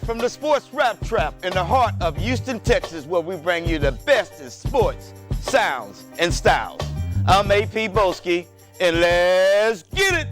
from the Sports Rap Trap in the heart of Houston, Texas, where we bring you the best in sports, sounds, and styles. I'm AP Boski, and let's get it!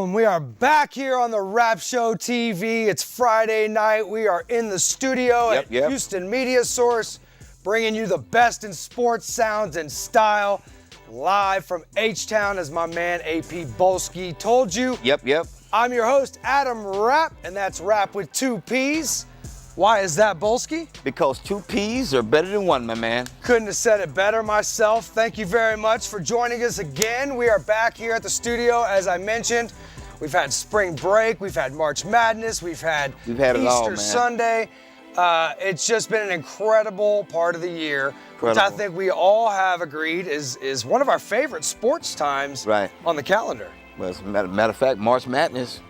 We are back here on the Rapp Show TV. It's Friday night. We are in the studio at Houston Media Source, bringing you the best in sports, sounds, and style. Live from H-Town, as my man AP Boski told you. I'm your host, Adam Rapp, and that's Rapp with 2 P's. Why is that, Boski? Because 2 P's are better than 1, my man. Couldn't have said it better myself. Thank you very much for joining us again. We are back here at the studio, as I mentioned. We've had spring break, we've had March Madness, we've had Easter Sunday. It's just been an incredible part of the year, which I think we all have agreed is one of our favorite sports times on the calendar. Well, as a matter of fact, March Madness,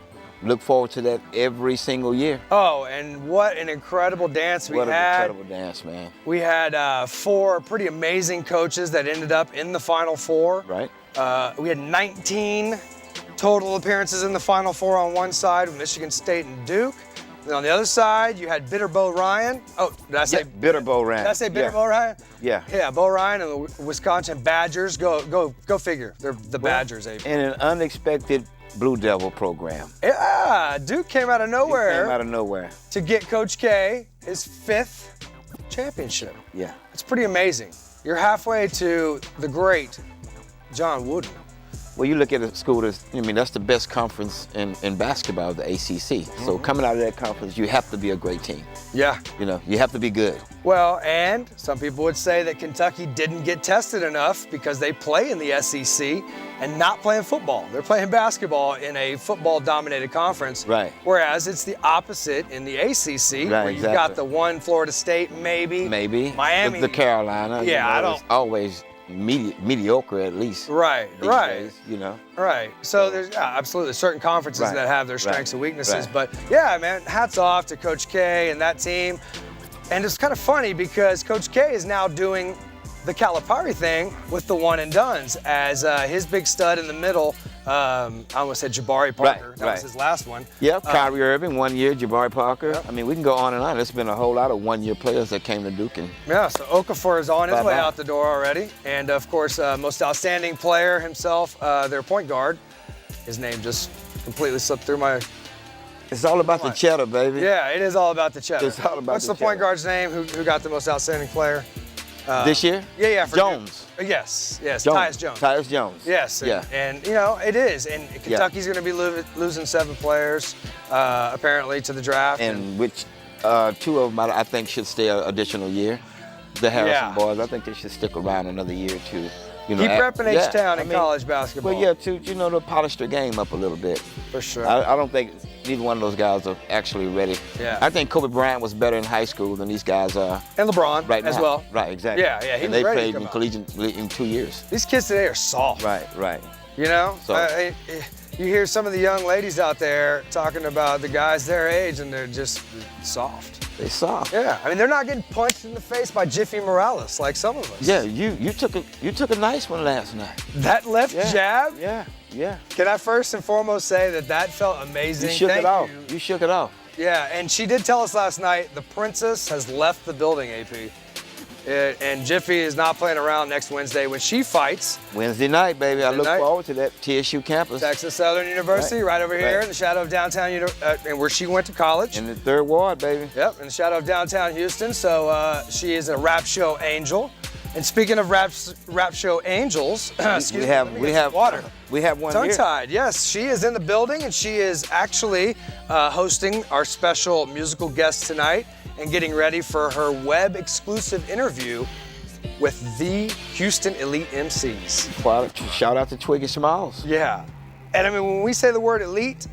look forward to that every single year. Oh, and what an incredible dance we had. What an incredible dance, man. We had 4 pretty amazing coaches that ended up in the Final Four. Right. We had 19 total appearances in the Final Four on one side with Michigan State and Duke. And on the other side, you had Bitter Bo Ryan. Oh, did I say Bitter Bo Ryan? Did I say Bitter Bo Ryan? Yeah. Yeah, Bo Ryan and the Wisconsin Badgers. Go figure. They're the Badgers, AP. And an unexpected Blue Devil program. Yeah, Duke came out of nowhere. Duke came out of nowhere. To get Coach K his 5th championship. Yeah. It's pretty amazing. You're halfway to the great John Wooden. Well, you look at a school that's the best conference in basketball, the ACC. So coming out of that conference, you have to be a great team. Yeah. You have to be good. Well, and some people would say that Kentucky didn't get tested enough because they play in the SEC and not playing football. They're playing basketball in a football-dominated conference. Right. Whereas it's the opposite in the ACC, where you've got the one Florida State, maybe. Miami. The Carolina. Yeah, I don't. It's always mediocre at least. Right. Days, Right. So there's absolutely certain conferences that have their strengths and weaknesses. Right. But yeah, man, hats off to Coach K and that team. And it's kind of funny because Coach K is now doing the Calipari thing with the one and dones as his big stud in the middle. I almost said Jabari Parker. That was his last one. Yeah, Kyrie Irving, 1 year, Jabari Parker. I mean, we can go on and on. There's been a whole lot of one-year players that came to Duke. Yeah, so Okafor is on his way out the door already. And of course, most outstanding player himself, their point guard. His name just completely slipped through my... It's all about the cheddar, baby. Yeah, it is all about the cheddar. It's all about What's the point guard's name? Who got the most outstanding player? This year? Yeah. Jones. Yes. Jones. Tyus Jones. Tyus Jones. Yes. And it is. And Kentucky's going to be losing 7 players, apparently, to the draft. And which 2 of them, I think, should stay an additional year. The Harrison boys, I think they should stick around another year or 2. Keep repping H-Town in college basketball. Well, to polish their game up a little bit. For sure. I don't think neither one of those guys are actually ready. Yeah. I think Kobe Bryant was better in high school than these guys are. And LeBron right now. as well. Right, exactly. Yeah, and they played in collegiate in 2 years. These kids today are soft. Right. So you hear some of the young ladies out there talking about the guys their age, and they're just soft. They soft. Yeah, I mean, they're not getting punched in the face by Jiffy Morales like some of us. Yeah, you took a nice one last night. That left jab? Yeah. Can I first and foremost say that felt amazing? You shook it off. You shook it off. Yeah, and she did tell us last night the princess has left the building, AP. And Jiffy is not playing around next Wednesday when she fights. Wednesday night, baby. I look forward to that. TSU campus. Texas Southern University, right over here in the shadow of downtown, and where she went to college. In the 3rd Ward, baby. Yep, in the shadow of downtown Houston. So she is a Rapp Show angel. And speaking of Rapp Show angels, we have water. We have one Tongue-tied, yes. She is in the building, and she is actually hosting our special musical guest tonight and getting ready for her web-exclusive interview with the Houston Elite MCs. Shout out to Twiggy Smiles. Yeah. And I mean, when we say the word elite,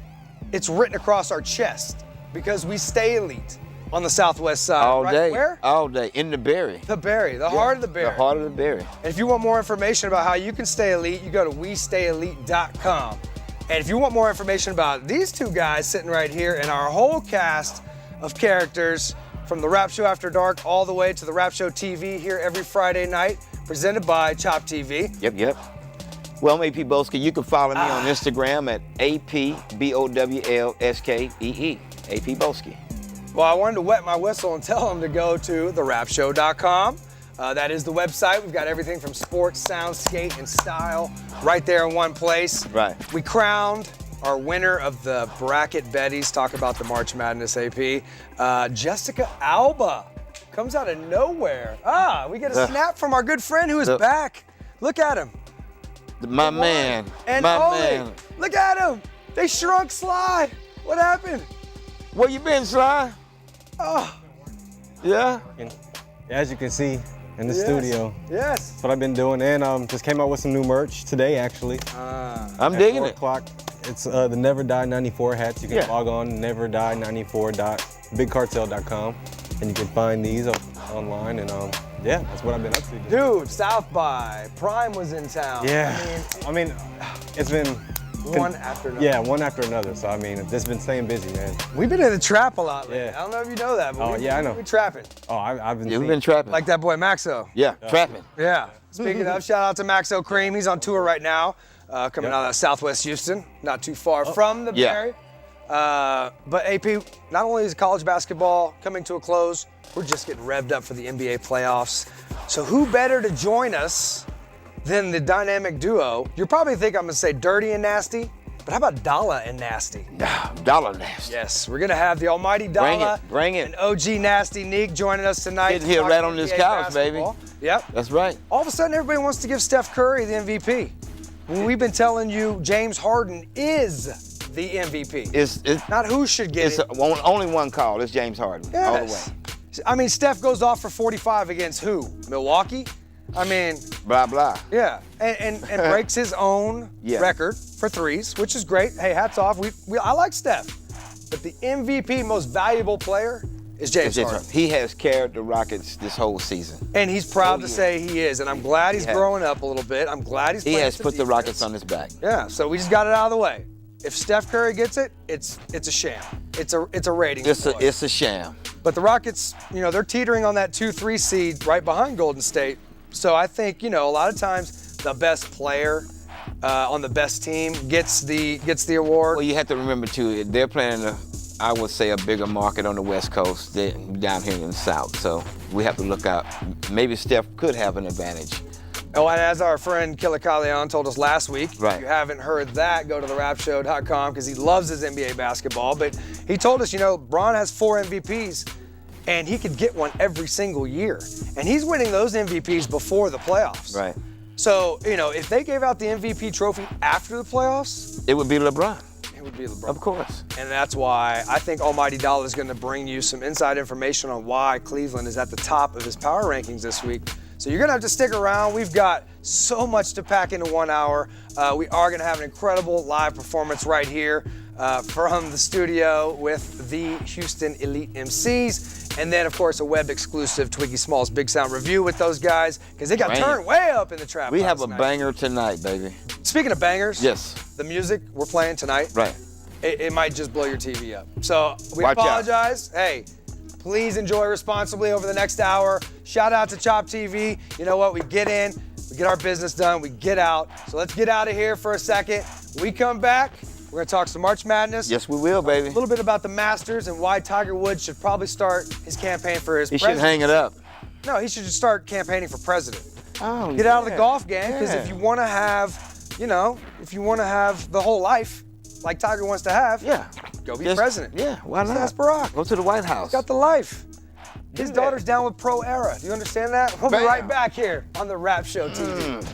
it's written across our chest because we stay elite on the southwest side. All day. Where? All day. In the Berry. The Berry. The heart of the Berry. The heart of the Berry. And if you want more information about how you can stay elite, you go to westayelite.com. And if you want more information about these two guys sitting right here and our whole cast of characters from the Rapp Show After Dark all the way to the Rapp Show TV here every Friday night, presented by Chop TV. Yep. Well, AP Bolski, you can follow me on Instagram at APBOWLSKEE. AP Bolski. Well, I wanted to wet my whistle and tell them to go to therappshow.com. That is the website. We've got everything from sports, sound, skate, and style right there in one place. Right. We crowned our winner of the Bracket Betties. Talk about the March Madness, AP. Jessica Alba comes out of nowhere. We get a snap from our good friend who is back. Look at him. My man. And my Oli, man. look at him. They shrunk Sly. What happened? Where you been, Sly? Oh. Yeah? As you can see in the studio. Yes. That's what I've been doing, and just came out with some new merch today, actually. I'm digging it. 4 o'clock. It's the Never Die 94 hats. You can log on neverdie94.bigcartel.com, and you can find these online. And that's what I've been up to. Dude, South by Prime was in town. Yeah. I mean, it's been one after another. Yeah, one after another. So I mean, it's just been staying busy, man. We've been in the trap a lot lately. Yeah. I don't know if you know that, but I know. we're trapping. Oh, I've been. You've been trapping. Like that boy Maxo. Yeah, trapping. Yeah. Speaking of, shout out to Maxo Cream. He's on tour right now, coming out of Southwest Houston, not too far from the Berry. But AP, not only is college basketball coming to a close, we're just getting revved up for the NBA playoffs. So who better to join us than the dynamic duo? You'll probably think I'm gonna say Dirty and Nasty, but how about Dalla and Nasty? Dalla Nasty. Yes, we're gonna have the almighty Dalla Bring it. and OG Nasty Neek joining us tonight. Sitting here right on this couch, baby. Yep. That's right. All of a sudden, everybody wants to give Steph Curry the MVP. When we've been telling you James Harden is the MVP. It's not who should get it. Only one call. It's James Harden. Yes. All the way. I mean, Steph goes off for 45 against who? Milwaukee? I mean, blah blah. Yeah, and breaks his own record for threes, which is great. Hey, hats off. I like Steph, but the MVP, most valuable player, is James Harden. He has carried the Rockets this whole season, and he's proud to say he is. And I'm glad he's growing up a little bit. I'm glad he's. He has put the Rockets on his back. Yeah, so we just got it out of the way. If Steph Curry gets it, it's a sham. It's a rating. It's a sham. But the Rockets, they're teetering on that 2-3 seed right behind Golden State. So I think, a lot of times the best player on the best team gets the award. Well, you have to remember too, they're playing I would say a bigger market on the West Coast than down here in the South. So we have to look out. Maybe Steph could have an advantage. Oh, and as our friend Killa Kalian told us last week, right. If you haven't heard that, go to therappshow.com because he loves his NBA basketball. But he told us, Bron has 4 MVPs and he could get one every single year. And he's winning those MVPs before the playoffs. Right. So, if they gave out the MVP trophy after the playoffs, it would be LeBron. It would be LeBron. Of course. And that's why I think Almighty Dollar is going to bring you some inside information on why Cleveland is at the top of his power rankings this week. So you're going to have to stick around. We've got so much to pack into 1 hour. We are going to have an incredible live performance right here from the studio with the Houston Elite MCs. And then, of course, a web exclusive Twiggy Smalls Big Sound review with those guys because they got turned way up in the trap. We have a banger tonight, baby. Speaking of bangers, yes, the music we're playing tonight, right? It might just blow your TV up. So we Watch apologize. Out. Hey, Please enjoy responsibly over the next hour. Shout out to Chop TV. You know what? We get in, we get our business done, we get out. So let's get out of here for a second. We come back, we're gonna talk some March Madness. Yes, we will, baby. A little bit about the Masters and why Tiger Woods should probably start his campaign for his He should hang it up. No, he should just start campaigning for president. Oh, Get out of the golf game, because if you want to have, you know, if you want to have the whole life like Tiger wants to have, go be president. Yeah, why not? That's Barack. Go to the White House. He's got the life. His daughter's down with Pro Era. Do you understand that? We'll be right back here on the Rapp Show TV.